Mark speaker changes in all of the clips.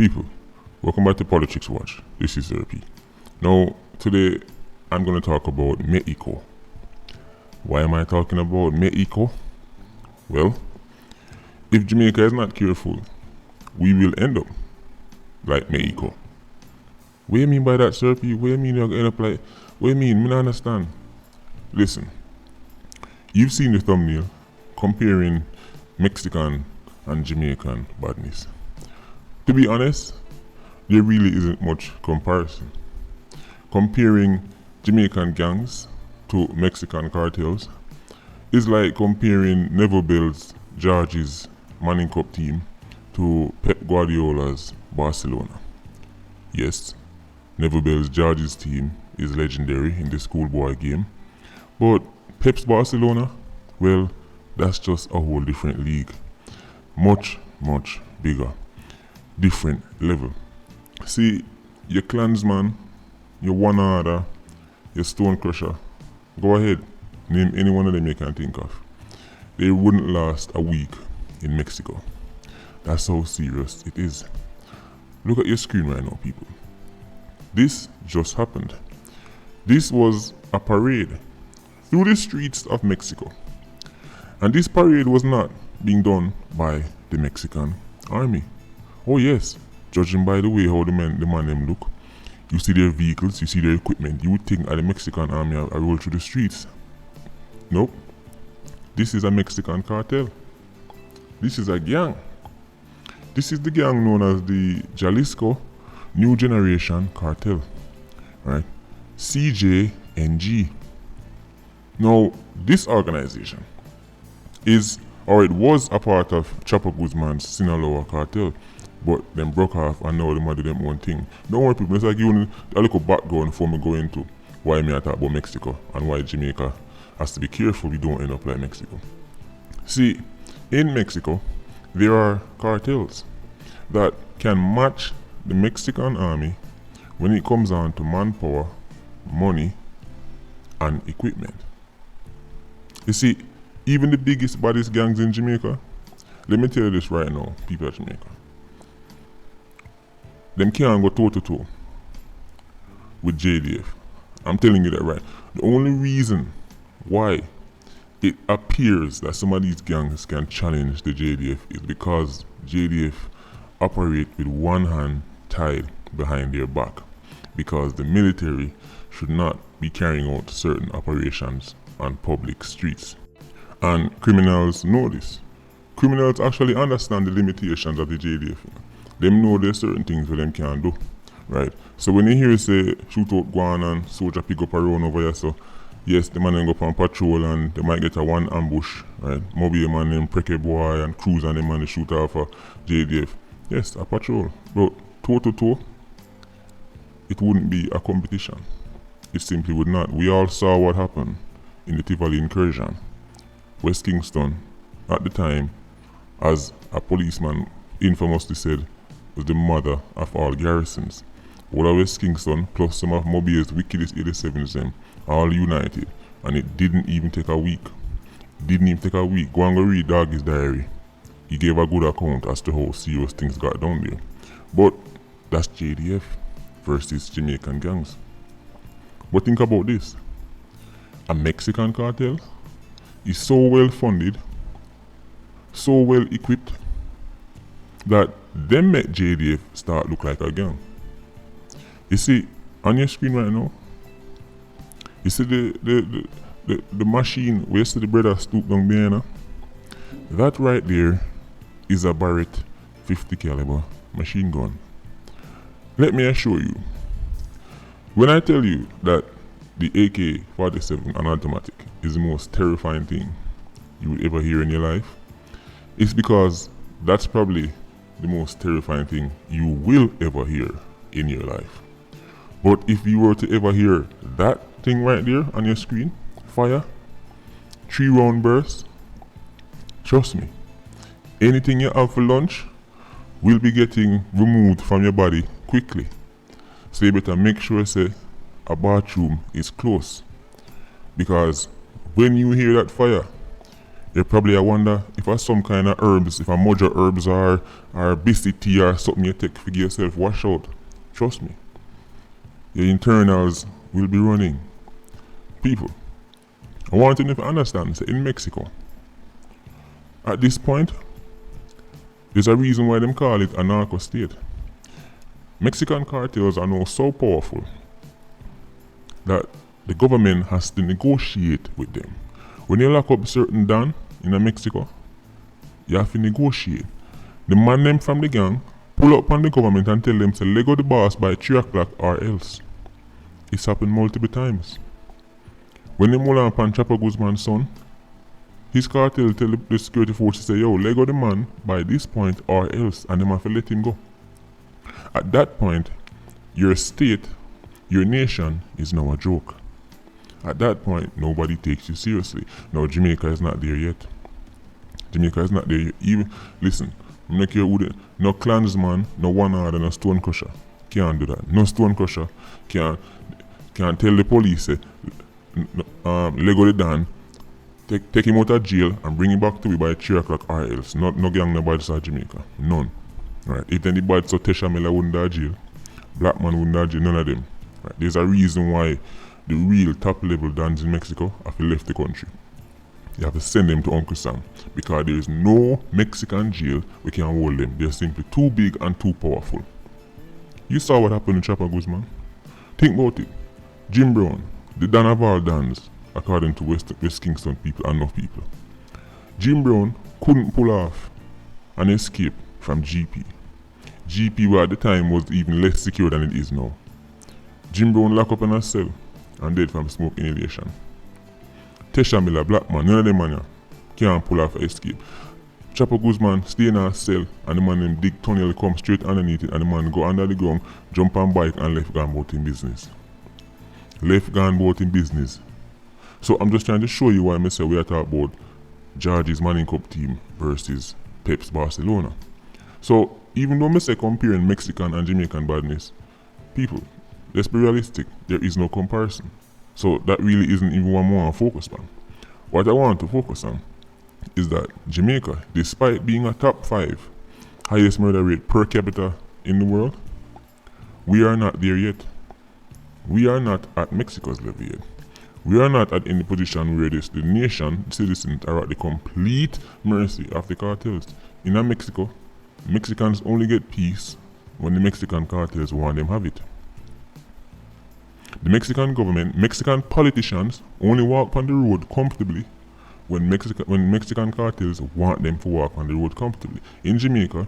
Speaker 1: People, welcome back to Politics Watch. This is Therapy. Now, today I'm going to talk about Mexico. Why am I talking about Mexico? Well, if Jamaica is not careful, we will end up like Mexico. What do you mean by that, Therapy? What do you mean you're going to end up like... What do you mean? I don't understand. Listen, you've seen the thumbnail comparing Mexican and Jamaican badness. To be honest, there really isn't much comparison. Comparing Jamaican gangs to Mexican cartels is like comparing Neville Bell's George's Manning Cup team to Pep Guardiola's Barcelona. Yes, Neville Bell's George's team is legendary in the schoolboy game, but Pep's Barcelona, well, that's just a whole different league. Much, much bigger. Different level. See, your Klansman, your One Order, your Stone Crusher, go ahead, name any one of them you can think of. They wouldn't last a week in Mexico. That's how serious it is. Look at your screen right now, people. This just happened. This was a parade through the streets of Mexico. And this parade was not being done by the Mexican army. Oh yes, judging by the way how the man them look, you see their vehicles, you see their equipment, you would think the Mexican army are roll through the streets. Nope. This is a Mexican cartel. This is a gang. This is the gang known as the Jalisco New Generation Cartel. Right? CJNG. Now, this organization is, or it was, a part of Chapo Guzman's Sinaloa cartel, but them broke off and now them do them own thing. Don't worry, people, let's give you a little background before me go into why me I talk about Mexico and why Jamaica has to be careful we don't end up like Mexico. See, in Mexico, there are cartels that can match the Mexican army when it comes on to manpower, money, and equipment. You see, even the biggest, baddest gangs in Jamaica, let me tell you this right now, people of Jamaica. Them can't go toe to toe with JDF. I'm telling you that right. The only reason why it appears that some of these gangs can challenge the JDF is because JDF operate with one hand tied behind their back, because the military should not be carrying out certain operations on public streets. And criminals know this. Criminals actually understand the limitations of the JDF. Them know there's certain things that them can't do, right? So when you hear say shoot out Guan and soldier pick up a round over here, so yes, the man then go up on patrol and they might get a one ambush, right? Maybe a man named Preke Boy and Cruz and them man shoot off a JDF. Yes, a patrol, but toe to toe, it wouldn't be a competition. It simply would not. We all saw what happened in the Tivoli incursion. West Kingston, at the time, as a policeman infamously said, was the mother of all garrisons. All of West Kingston plus some of Mobile's wickedest 87s them all united, and it didn't even take a week. Go and go read Doggy's diary. He gave a good account as to how serious things got down there. But that's JDF versus Jamaican gangs. But think about this. A Mexican cartel is so well funded, so well equipped, that them make JDF start look like a gang. You see, on your screen right now, you see the machine where you see the brother stoop down behind her? That right there is a Barrett 50 caliber machine gun. Let me assure you, when I tell you that the AK-47 an automatic is the most terrifying thing you would ever hear in your life, it's because that's probably the most terrifying thing you will ever hear in your life. But if you were to ever hear that thing right there on your screen, fire, 3-round burst, trust me, anything you have for lunch will be getting removed from your body quickly. So you better make sure say a bathroom is close, because when you hear that fire, You probably wonder if it's some kind of herbs, if a mojo herbs or biscuit tea or something you take to get yourself wash out. Trust me. Your internals will be running. People, I want you to understand, say in Mexico, at this point, there's a reason why them call it a narco state. Mexican cartels are now so powerful that the government has to negotiate with them. When you lock up certain Dan in Mexico, you have to negotiate. The man them from the gang pull up on the government and tell them to let go the boss by 3 o'clock or else. It's happened multiple times. When they mull up on Chapo Guzman's son, his cartel tell the security forces say, yo, let go the man by this point or else, and they have to let him go. At that point, your state, your nation is now a joke. At that point, nobody takes you seriously. Now, Jamaica is not there yet. Jamaica is not there yet. Even, listen, no clansman, no one order, no stone crusher can't do that. No stone crusher can't tell the police, say, let go the Dan, take him out of jail and bring him back to me by 3 o'clock or else. No gang, no badges at Jamaica. None. Right. If any badges, so Tesha Miller wouldn't die jail. Black man wouldn't die jail. None of them. Right. There's a reason why the real top level Dans in Mexico have left the country. You have to send them to Uncle Sam because there is no Mexican jail we can hold them. They're simply too big and too powerful. You saw what happened to Chapo Guzman. Think about it. Jim Brown, the Dan of all Dans, according to West Kingston people and enough people. Jim Brown couldn't pull off an escape from GP. GP were at the time was even less secure than it is now. Jim Brown locked up in a cell and dead from smoke inhalation. Tesha Miller, black man, none of them man can't pull off an escape. Chapo Guzman stay in a cell and the man them dig tunnel come straight underneath it and the man go under the ground, jump on bike and left gone about in business. Left gone about in business. So I'm just trying to show you why I say we are talking about George's Manning Cup team versus Pep's Barcelona. So even though I say comparing Mexican and Jamaican badness, people, let's be realistic, there is no comparison. So that really isn't even what I want to focus on. What I want to focus on is that Jamaica, despite being a top 5 highest murder rate per capita in the world, we are not there yet. We are not at Mexico's level yet. We are not at any position where the nation, citizens are at the complete mercy of the cartels. In Mexico, Mexicans only get peace when the Mexican cartels want them have it. The Mexican government, Mexican politicians only walk on the road comfortably when Mexican cartels want them to walk on the road comfortably. In Jamaica,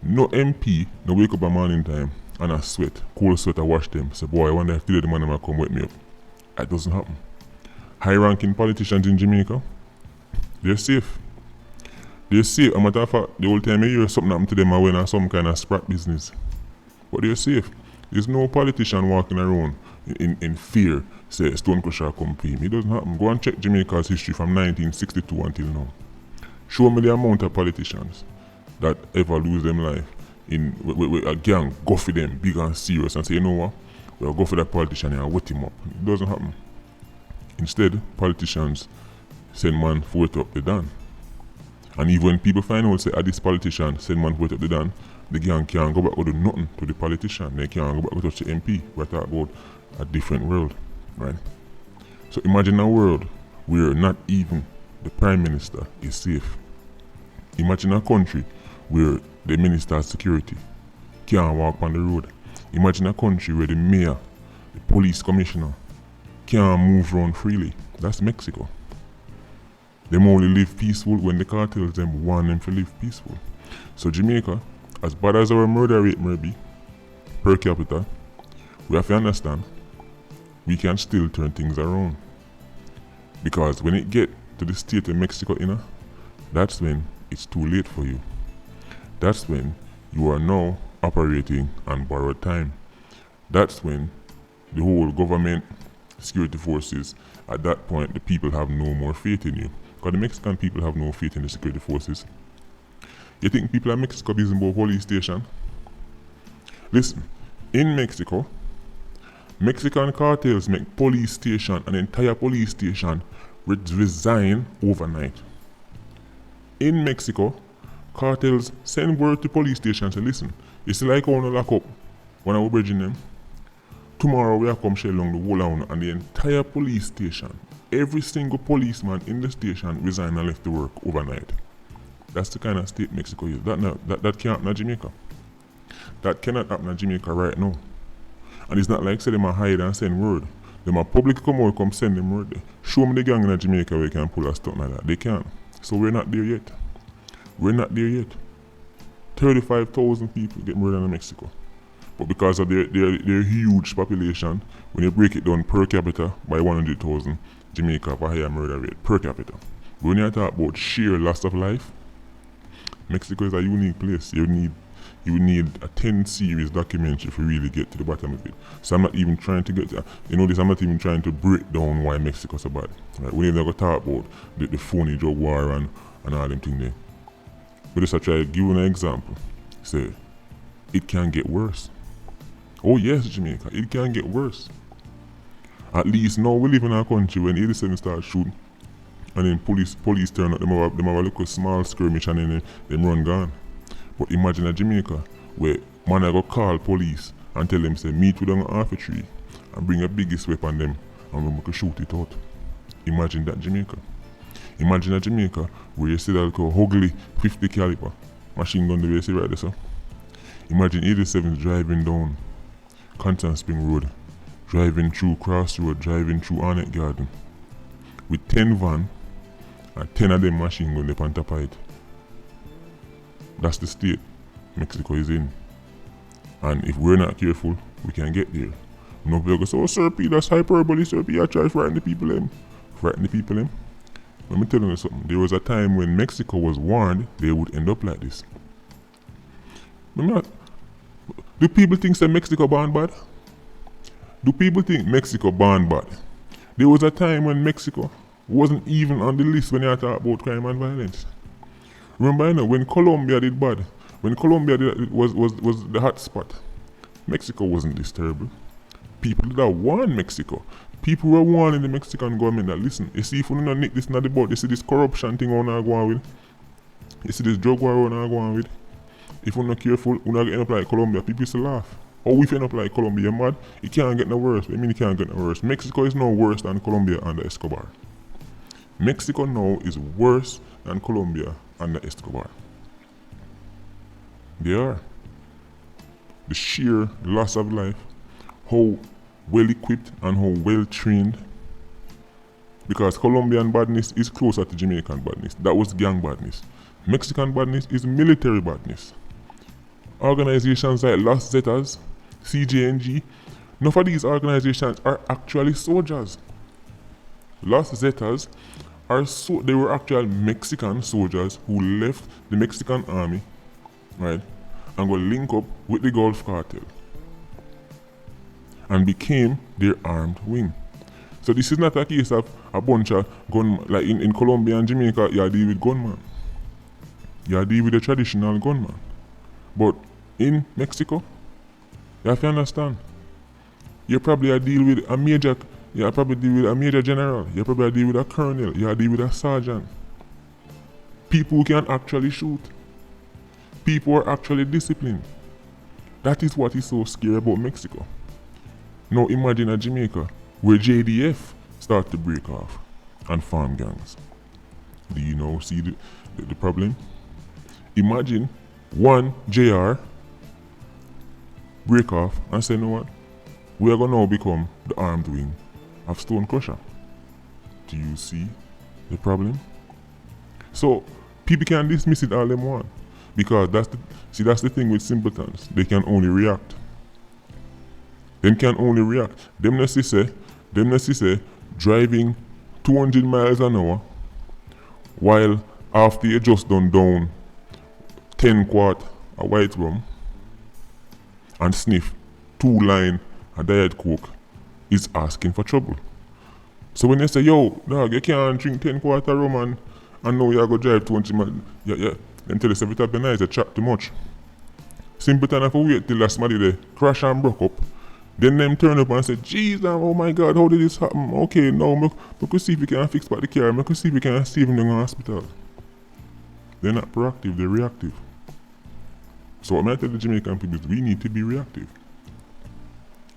Speaker 1: no MP no wake up a morning time and a sweat, cold sweat, and wash them. Say, boy, I wonder if today the man might come wake me up. That doesn't happen. High-ranking politicians in Jamaica, they're safe. They're safe. As a matter of fact, the whole time you hear something happen to them, I went on some kind of sprat business. But they're safe. There's no politician walking around in fear, say Stone Crusher come for him. It doesn't happen. Go and check Jamaica's history from 1962 until now. Show me the amount of politicians that ever lose them life with a gang go for them big and serious and say, you know what, we'll go for that politician and wet him up. It doesn't happen. Instead, politicians send man for wet up the Dan. And even when people find out say this politician send man for wet up the Dan, the gang can't go back to do nothing to the politician. They can't go back to touch the MP. We're talking about a different world, right? So imagine a world where not even the Prime Minister is safe. Imagine a country where the Minister of Security can't walk on the road. Imagine a country where the mayor, the police commissioner can't move around freely. That's Mexico. They only live peaceful when the cartels them want them to live peaceful. So Jamaica, as bad as our murder rate may be per capita, we have to understand we can still turn things around. Because when it get to the state of Mexico, that's when it's too late for you. That's when you are now operating on borrowed time. That's when the whole government, security forces, at that point the people have no more faith in you. Because the Mexican people have no faith in the security forces. You think people in Mexico busy about police station? Listen, in Mexico, Mexican cartels make police station, an entire police station, resign overnight. In Mexico, cartels send word to police stations and say, listen, it's like on a lock up when I was bridging them. Tomorrow we are come shell along the whole town and the entire police station, every single policeman in the station resigned and left to work overnight. That's the kind of state Mexico is. That can't happen in Jamaica. That cannot happen in Jamaica right now. And it's not like say them a hide and send word. Them a public come out come send them word. Show me the gang in Jamaica where they can pull a stunt like that. They can't. So we're not there yet. We're not there yet. 35,000 people get murdered in Mexico. But because of their huge population, when you break it down per capita by 100,000, Jamaica have a higher murder rate per capita. But when you talk about sheer loss of life, Mexico is a unique place. You need a 10-series documentary if you really get to the bottom of it. So I'm not even trying to get I'm not even trying to break down why Mexico's so bad. Right? We never talk about the phony drug war and all them things there. But just I try to give you an example. Say, it can get worse. Oh yes, Jamaica, it can get worse. At least now we live in a country when 87 start shooting and then police turn up, them have a little small skirmish and then them run gone. But imagine a Jamaica where man I go call police and tell them say meet with them half a tree and bring a biggest weapon them and we can shoot it out. Imagine that Jamaica. Imagine a Jamaica where you see that little ugly 50 caliber machine gun the way you see right there, so. Imagine 87 driving down Constant Spring Road, driving through Crossroad, driving through Arnett Garden with 10 van and 10 of them machine gun up on top of it. That's the state Mexico is in. And if we're not careful, we can get there. No people go say, oh Sir P, that's hyperbole, Sir P, I try to frighten the people them. Frighten the people them? Let me tell you something. There was a time when Mexico was warned they would end up like this. Do people think that Mexico born bad? Do people think Mexico born bad? There was a time when Mexico wasn't even on the list when you talk about crime and violence. Remember, when Colombia did bad, when Colombia was the hot spot, Mexico wasn't this terrible. People that warned Mexico. People were warning the Mexican government that listen, you see if we don't nick this not the boat, you see this corruption thing on our going with, you see this drug war on our going with. If we're not careful, we're not getting up like Colombia. People used to laugh. Oh, if you end up like Colombia, you're mad. It can't get no worse. I mean, it can't get no worse. Mexico is no worse than Colombia under Escobar. Mexico now is worse than Colombia under Escobar. They are. The sheer loss of life, how well equipped and how well trained. Because Colombian badness is closer to Jamaican badness. That was gang badness. Mexican badness is military badness. Organizations like Los Zetas, CJNG, none of these organizations are actually soldiers. Los Zetas they were actual Mexican soldiers who left the Mexican army, right, and go link up with the Gulf Cartel and became their armed wing. So this is not a case of a bunch of gunmen, like in Colombia and Jamaica, you deal with gunmen. You deal with a traditional gunman. But in Mexico, you have to understand, you probably deal with a major general, you probably deal with a colonel, you deal with a sergeant. People who can actually shoot. People are actually disciplined. That is what is so scary about Mexico. Now imagine a Jamaica where JDF start to break off and form gangs. Do you now see the problem? Imagine one JR break off and say, you know what? We are going to now become the armed wing of Stone Crusher. Do you see the problem? So people can dismiss it all they want because that's the thing with simpletons. They can only react. Them can only react. Them necessary driving 200 miles an hour while after you just done down 10 quart a white rum and sniff 2 line a diet coke is asking for trouble. So when you say, yo, dog, you can't drink 10 quart of rum and now you go drive 200 miles, them tell us every time the night you chat too much. Simpleton have to wait till that somebody there crash and broke up. Then them turn up and say, jeez, oh my God, how did this happen? Okay, now we could see if we can fix back the car, we could see if we can save him in the hospital. They're not proactive, they're reactive. So what I tell the Jamaican people is we need to be reactive.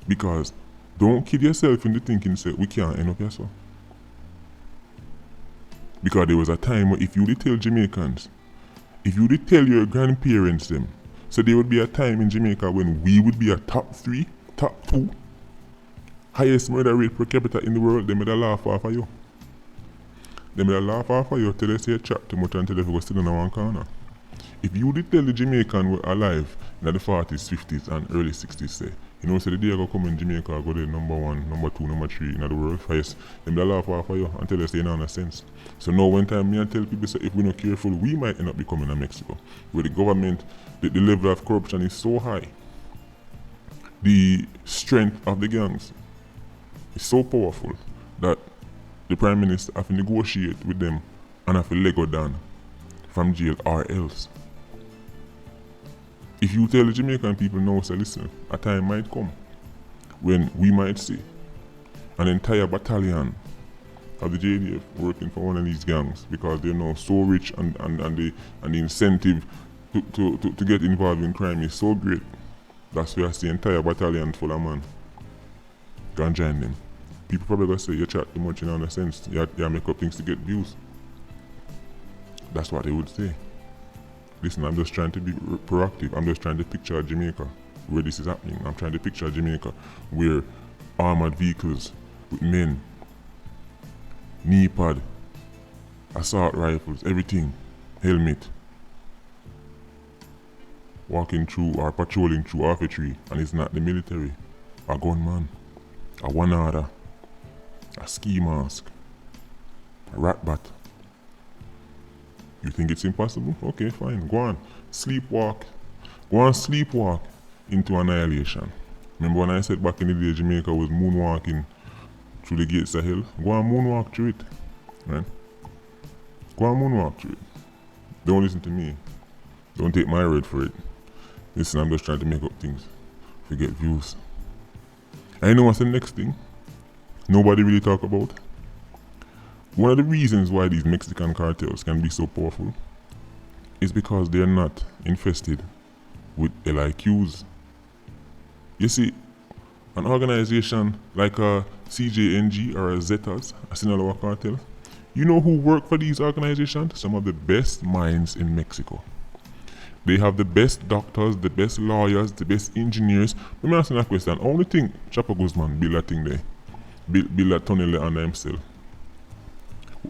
Speaker 1: Because don't kid yourself into thinking say we can't end up here so. Because there was a time where if you did tell Jamaicans, if you did tell your grandparents them, so there would be a time in Jamaica when we would be a top 3, top 2, highest murder rate per capita in the world, they made a laugh off of you. They made a laugh off of you till they say a chat too much until they go sit in one corner. If you did tell the Jamaican were alive in the 40s, 50s and early 60s say, you know, say the day I go come in Jamaica, I go there number 1, number 2, number 3 in the world, highest, them they laugh off of you until they say no sense. So now one time me I tell people say if we're not careful, we might end up becoming a Mexico. Where the government, the level of corruption is so high. The strength of the gangs is so powerful that the Prime Minister have to negotiate with them and have to let go down from jail or else. If you tell the Jamaican people now, say listen, a time might come when we might see an entire battalion of the JDF working for one of these gangs because they're now so rich and the incentive to get involved in crime is so great. That's why I see entire battalion full of men. Go and join them. People probably gonna say you chat too much in a sense, you make up things to get views. That's what they would say. Listen, I'm just trying to be proactive. I'm just trying to picture Jamaica where this is happening. I'm trying to picture Jamaica where armored vehicles with men, knee pad, assault rifles, everything, helmet, walking through or patrolling through half a tree, and it's not the military, a gunman, a one order, a ski mask, a rat bat. You think it's impossible? Okay, fine. Go on. Sleepwalk. Go on sleepwalk into annihilation. Remember when I said back in the day Jamaica was moonwalking through the gates of hell? Go on moonwalk through it. Right? Go on moonwalk through it. Don't listen to me. Don't take my word for it. Listen, I'm just trying to make up things. Forget views. And you know what's the next thing? Nobody really talk about? One of the reasons why these Mexican cartels can be so powerful is because they're not infested with LIQs. You see, an organization like a CJNG or a Zetas, a Sinaloa cartel, you know who work for these organizations? Some of the best minds in Mexico. They have the best doctors, the best lawyers, the best engineers. Let me ask you a question. Only thing Chapo Guzman build that thing there, build that tunnel there under himself.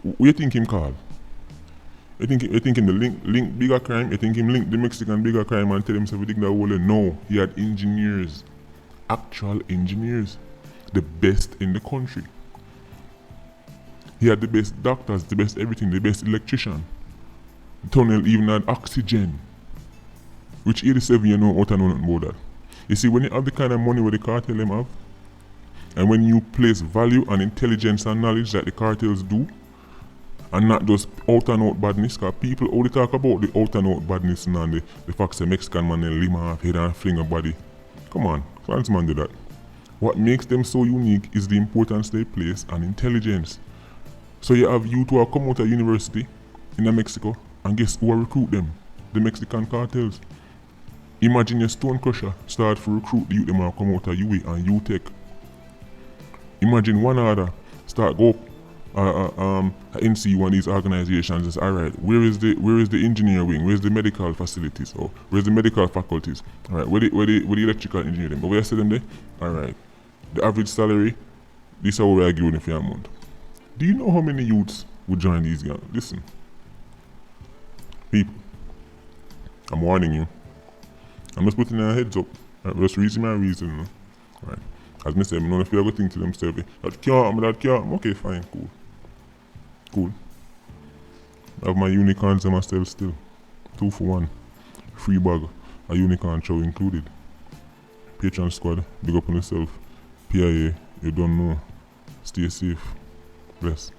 Speaker 1: What you think him call? You think him the link bigger crime? You think him link the Mexican bigger crime and tell himself everything that whole? No, he had engineers, actual engineers, the best in the country. He had the best doctors, the best everything, the best electrician. The tunnel even had oxygen, which 87 you know out and know nothing about that. You see, when you have the kind of money where the cartel them have, and when you place value and intelligence and knowledge that the cartels do, and not just out and out badness, because people only talk about the out and out badness and the fact that Mexican man and limb off head and fling a body. Come on, France man do that. What makes them so unique is the importance they place on intelligence. So you have youth who are come out of university in Mexico, and guess who recruit them? The Mexican cartels. Imagine your stone crusher start to recruit the youth them who come out of UE and UTech. Imagine one other start go NC one of these organizations is alright, where is the engineer wing, where's the medical facilities, or where's the medical faculties? Alright, where the electrical engineer them? But where I see them there? Alright. The average salary, this is how we are giving for a month. Do you know how many youths would join these guys? Listen. People, I'm warning you. I'm just putting a heads up. Right, just reason my reason. You know? Right. As I said, I don't feel good thing to themselves. That can't. Okay, fine, cool. I have my unicorns and myself still. 2 for 1. Free bag. A unicorn show included. Patreon squad, big up on yourself. PIA, you don't know. Stay safe. Bless.